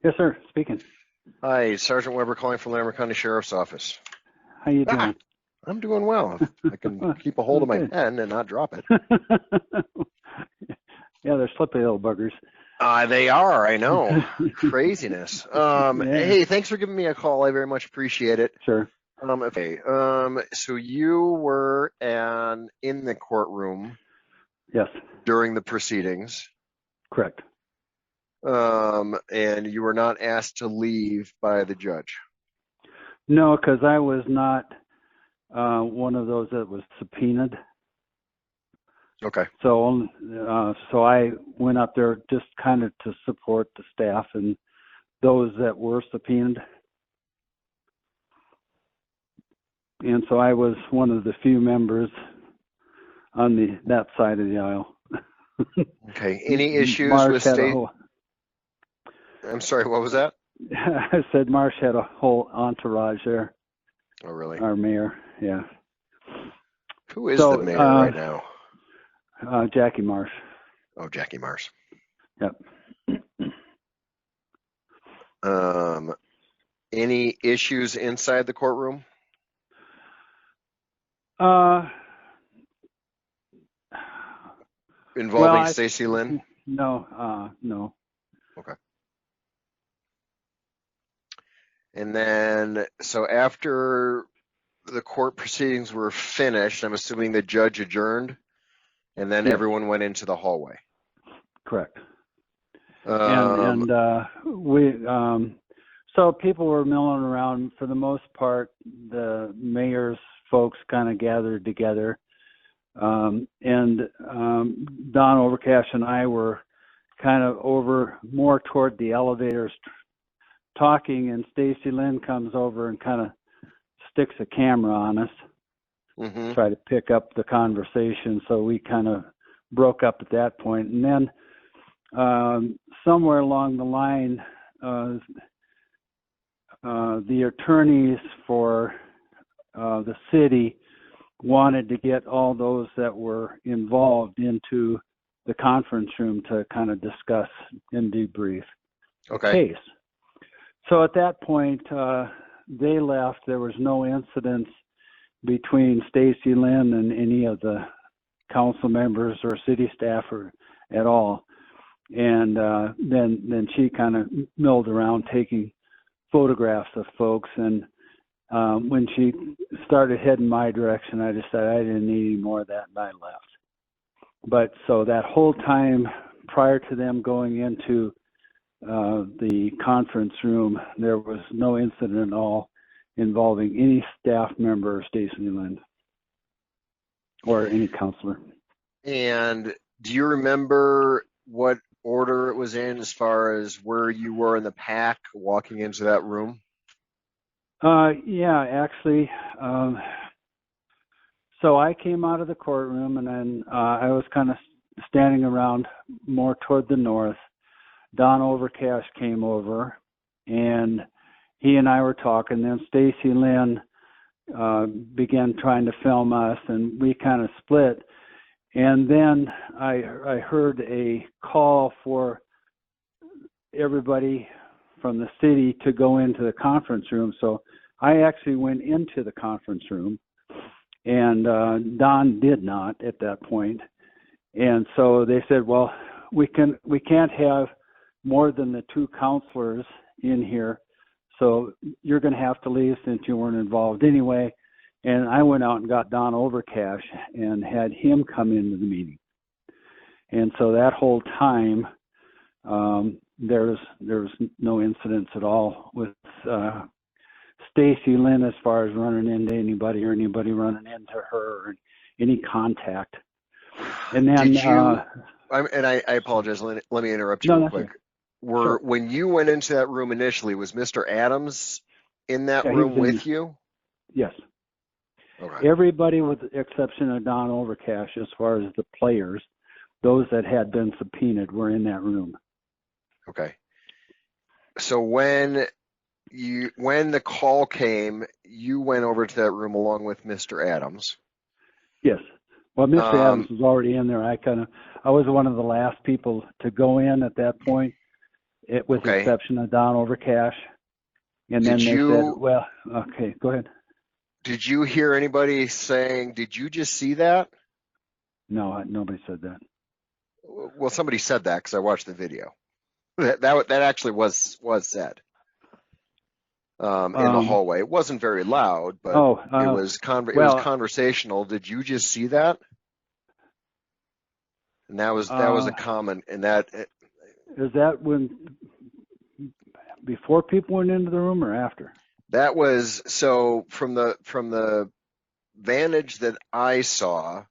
Yes, sir. Speaking. Hi, Sergeant Weber calling from Larimer County Sheriff's Office. How you doing? I'm doing well. If I can keep a hold of my Okay. pen and not drop it. Yeah, they're slippery little buggers. They are, I know. Craziness. Yeah. Hey, thanks for giving me a call. I very much appreciate it. Sure. Okay. So you were in the courtroom Yes. during the proceedings. Correct. And you were not asked to leave by the judge. No, because I was not one of those that was subpoenaed. Okay. So I went up there just kind of to support the staff and those that were subpoenaed. And so I was one of the few members on that side of the aisle. Okay. Any issues Marsh with had state? I'm sorry, what was that? I said Marsh had a whole entourage there. Oh, really? Our mayor, yeah. Who is the mayor right now? Jackie Marsh. Oh, Jackie Marsh. Yep. Any issues inside the courtroom? Involving Stacy Lynn? No, no. Okay. And then, so after the court proceedings were finished, I'm assuming the judge adjourned, and then Yes. everyone went into the hallway. Correct. So people were milling around. For the most part, the mayor's folks kind of gathered together. Don Overcash and I were kind of over more toward the elevators talking, and Stacy Lynn comes over and kind of sticks a camera on us, try to pick up the conversation. So we kind of broke up at that point. And then somewhere along the line, the attorneys for the city wanted to get all those that were involved into the conference room to kind of discuss and debrief the case. So at that point, they left. There was no incidents between Stacy Lynn and any of the council members or city staff at all. And then she kind of milled around taking photographs of folks. And when she started heading my direction, I decided I didn't need any more of that, and I left. But so that whole time prior to them going into the conference room, there was no incident at all involving any staff member or Stacy Lynn or any counselor. And do you remember what order it was in as far as where you were in the pack walking into that room? Yeah, actually. So I came out of the courtroom, and then I was kind of standing around more toward the north. Don Overcash came over, and he and I were talking. Then Stacy Lynn began trying to film us, and we kind of split. And then I heard a call for everybody from the city to go into the conference room. So I actually went into the conference room, and Don did not at that point. And so they said, well, we can't have more than the two counselors in here, so you're going to have to leave since you weren't involved anyway. And I went out and got Don Overcash and had him come into the meeting. And so that whole time, there was no incidents at all with Stacy Lynn as far as running into anybody or anybody running into her or any contact. And then, I apologize. Let me interrupt you real quick. Sure. When you went into that room initially, was Mr. Adams in that room with you? Yes. Okay. Everybody with the exception of Don Overcash, as far as the players, those that had been subpoenaed were in that room. Okay. So when the call came, you went over to that room along with Mr. Adams. Yes. Well, Mr. Adams was already in there. I was one of the last people to go in at that point. with the Okay. exception of Don Overcash. And then Did they said, you well, okay, go ahead. did you hear anybody saying, "Did you just see that?" No, nobody said that. Well, somebody said that because I watched the video. That actually was said in the hallway. It wasn't very loud, but it was conversational. Did you just see that? And that was a comment. And that is that when before people went into the room or after? that was so from the vantage that I saw.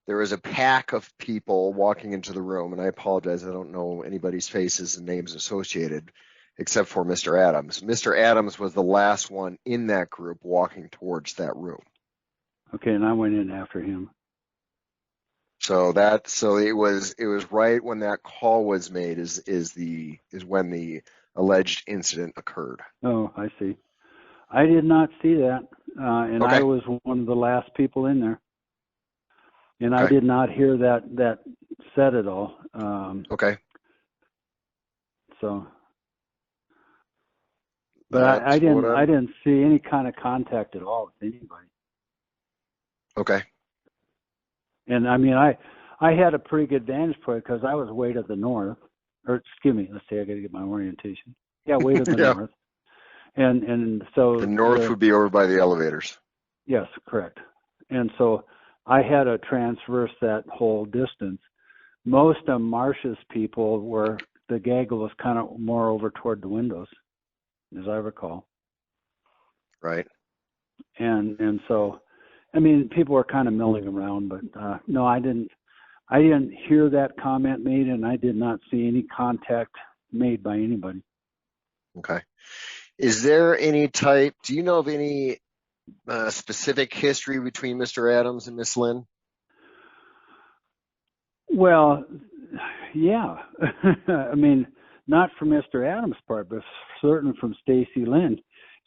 There was a pack of people walking into the room, and I apologize, I don't know anybody's faces and names associated, except for Mr. Adams. Mr. Adams was the last one in that group walking towards that room. Okay, and I went in after him. So it was right when that call was made is when the alleged incident occurred. Oh, I see. I did not see that, and Okay. I was one of the last people in there. And Okay. I did not hear that said at all. Okay. So, but I didn't see any kind of contact at all with anybody. Okay. And I mean, I had a pretty good vantage point because I was way to the north, or excuse me, let's say I got to get my orientation. Yeah, way to the Yeah. north. And so The north would be over by the elevators. Yes, correct. And so I had to transverse that whole distance. Most of Marsh's people were, the gaggle was kind of more over toward the windows, as I recall. Right. And so, I mean, people were kind of milling around, but no, I didn't hear that comment made, and I did not see any contact made by anybody. Okay. Is there do you know of any specific history between Mr. Adams and Miss Lynn? Well, yeah. I mean, not from Mr. Adams' part, but certainly from Stacy Lynn.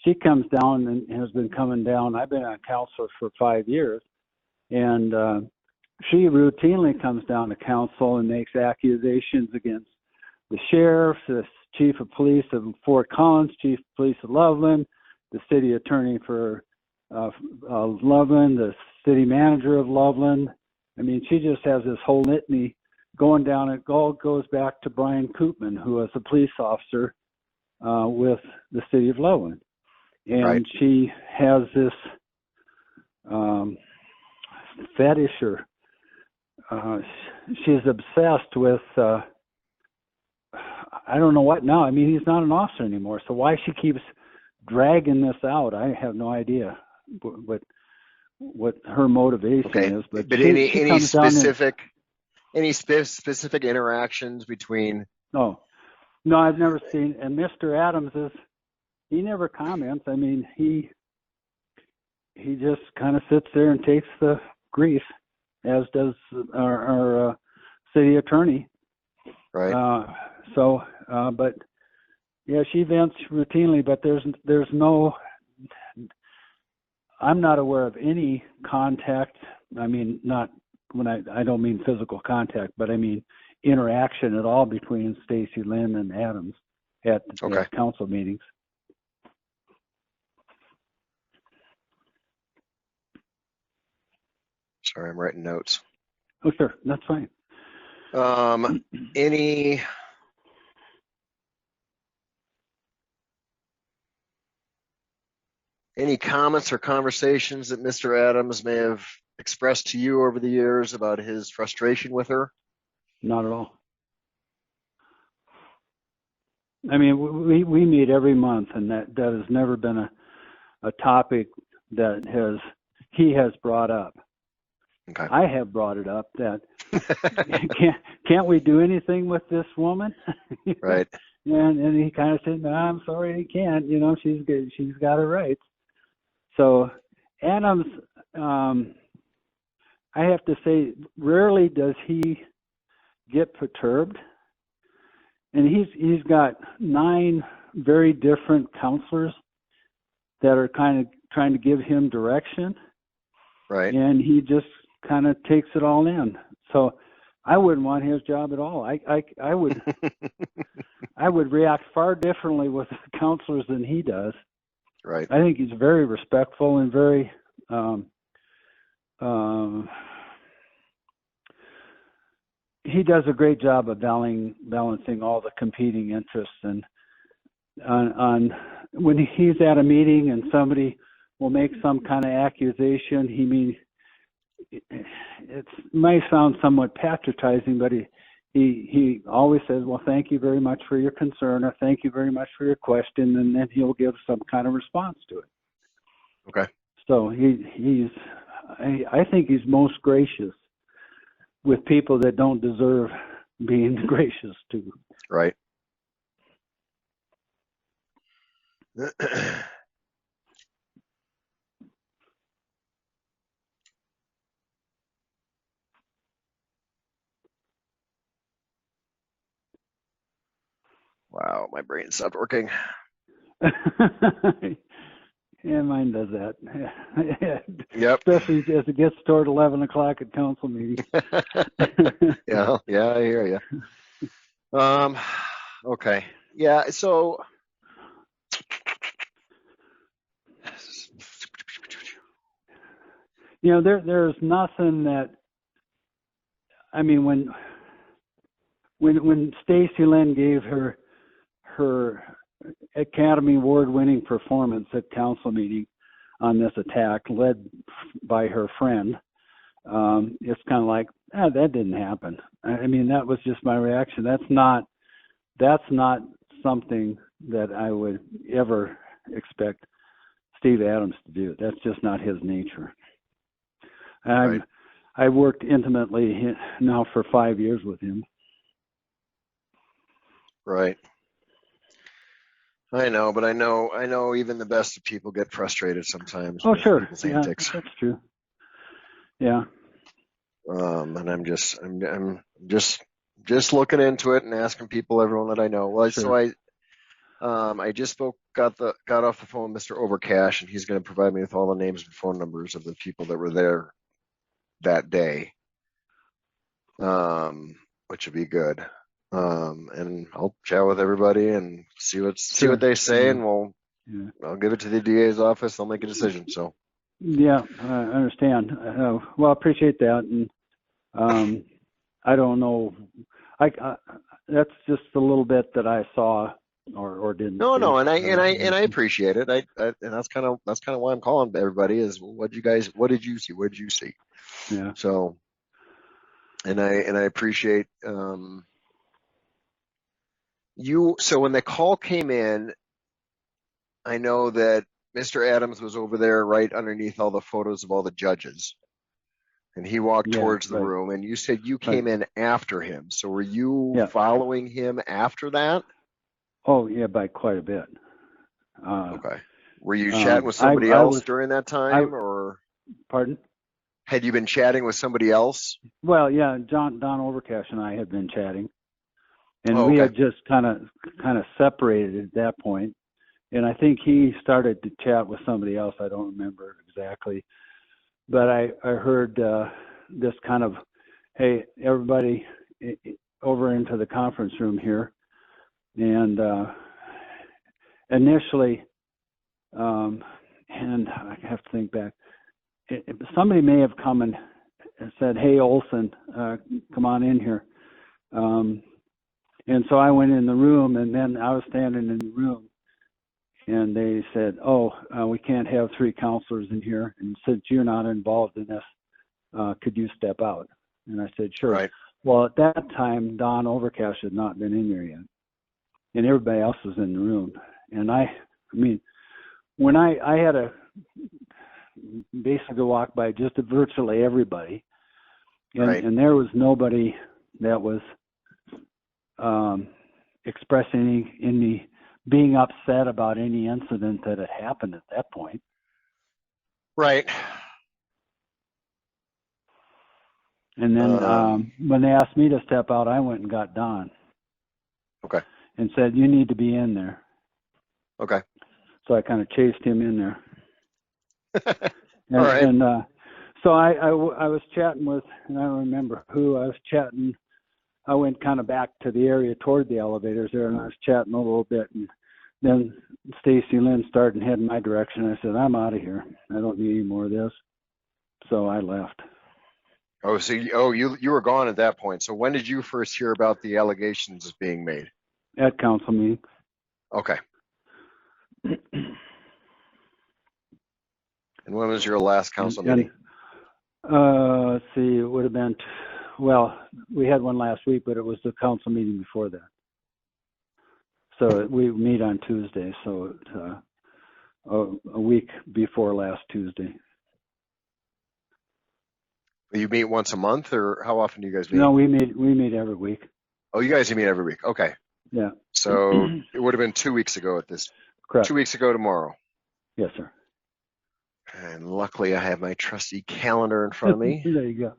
She comes down and has been coming down. I've been a counselor for 5 years, and she routinely comes down to council and makes accusations against the sheriff, the chief of police of Fort Collins, chief of police of Loveland, the city attorney for Loveland, the city manager of Loveland. I mean, she just has this whole litany going down. It all goes back to Brian Koopman, who was a police officer with the city of Loveland. And Right. she has this fetish, or she's obsessed with, I don't know what now. I mean, he's not an officer anymore. So why she keeps dragging this out, I have no idea what her motivation is. But any specific interactions between? No, I've never seen. And Mr. Adams he never comments. I mean, he just kind of sits there and takes the grief, as does our city attorney. Right. But yeah, she vents routinely, but there's no, I'm not aware of any contact. I mean, not when I don't mean physical contact, but I mean interaction at all between Stacy Lynn and Adams at council meetings. Sorry, I'm writing notes. Oh, sure, that's fine. Any comments or conversations that Mr. Adams may have expressed to you over the years about his frustration with her? Not at all. I mean, we meet every month, and that has never been a topic that he has brought up. Okay. I have brought it up that can't we do anything with this woman? Right. And he kind of said, "No, I'm sorry, he can't. You know, she's good. She's got her rights." So Adams, I have to say, rarely does he get perturbed, and he's got 9 very different counselors that are kind of trying to give him direction. Right. And he just kind of takes it all in. So I wouldn't want his job at all. I would I would react far differently with counselors than he does. Right. I think he's very respectful and very he does a great job of balancing all the competing interests. And on when he's at a meeting and somebody will make some kind of accusation, it may sound somewhat patronizing, but he always says, well, thank you very much for your concern, or thank you very much for your question, and then he'll give some kind of response to it. Okay. So I think he's most gracious with people that don't deserve being gracious to. Right. Wow, my brain stopped working. Yeah, mine does that. Yep. Especially as it gets toward 11 o'clock at council meeting. Yeah, I hear you. Okay. Yeah, so there's nothing that, I mean, when Stacy Lynn gave her Academy Award-winning performance at council meeting on this attack, led by her friend, it's kind of like, that didn't happen. I mean, that was just my reaction. That's not something that I would ever expect Steve Adams to do. That's just not his nature. Right. I've worked intimately now for 5 years with him. Right. I know, but I know even the best of people get frustrated sometimes. Oh, with sure. people's Yeah, antics. that's true. Yeah. And I'm just looking into it and asking people, everyone that I know. Well, Sure. so I just got off the phone with Mr. Overcash, and he's going to provide me with all the names and phone numbers of the people that were there that day, which would be good. And I'll chat with everybody and see what they say, and I'll give it to the DA's office. They'll make a decision. So. Yeah, I understand. Well, I appreciate that, and I don't know. That's just a little bit that I saw or didn't. No, and I appreciate it. And that's kind of why I'm calling everybody is what did you see? What did you see? Yeah. So, and I appreciate you. So when the call came in, I know that Mr. Adams was over there right underneath all the photos of all the judges. And he walked towards the room, and you said you came in after him. So were you following him after that? Oh, yeah, by quite a bit. Okay. Were you chatting with somebody else during that time, or? Pardon? Had you been chatting with somebody else? Well, yeah, Don Overcash and I had been chatting, and we had just kind of separated at that point. And I think he started to chat with somebody else. I don't remember exactly. But I heard this kind of, hey, everybody over into the conference room here. And initially, and I have to think back, somebody may have come and said, hey, Olson, come on in here. And so I went in the room, and then I was standing in the room. And they said, we can't have 3 counselors in here. And since you're not involved in this, could you step out? And I said, sure. Right. Well, at that time, Don Overcash had not been in there yet. And everybody else was in the room. And I mean, when I had to basically walk by just virtually everybody. And there was nobody that was expressing any being upset about any incident that had happened at that point. Right. And then when they asked me to step out, I went and got Don. Okay. And said, you need to be in there. Okay. So I kind of chased him in there. All right. And So I was chatting with, and I don't remember who I was chatting. I went kind of back to the area toward the elevators there, and I was chatting a little bit, and then Stacy Lynn started heading my direction. I said, I'm out of here. I don't need any more of this. So I left. Oh, so you were gone at that point. So when did you first hear about the allegations being made? At council meeting. Okay. And when was your last council meeting? Let's see, it would have been, well, we had one last week, but it was the council meeting before that. So we meet on Tuesday, so a week before last Tuesday. You meet once a month, or how often do you guys meet? No, we meet every week. Oh, you guys meet every week. Okay. Yeah. So it would have been 2 weeks ago at this. Correct. 2 weeks ago tomorrow. Yes, sir. And luckily I have my trusty calendar in front of me. There you go.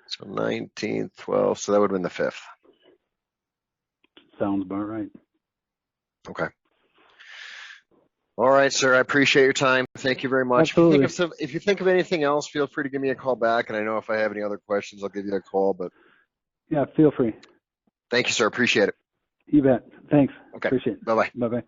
So 19th, 12th, so that would have been the 5th. Sounds about right. Okay. All right, sir. I appreciate your time. Thank you very much. Absolutely. If you think of anything else, feel free to give me a call back. And I know if I have any other questions, I'll give you a call. But yeah, feel free. thank you, sir. Appreciate it. You bet. Thanks. Okay. Appreciate it. Bye-bye. Bye-bye.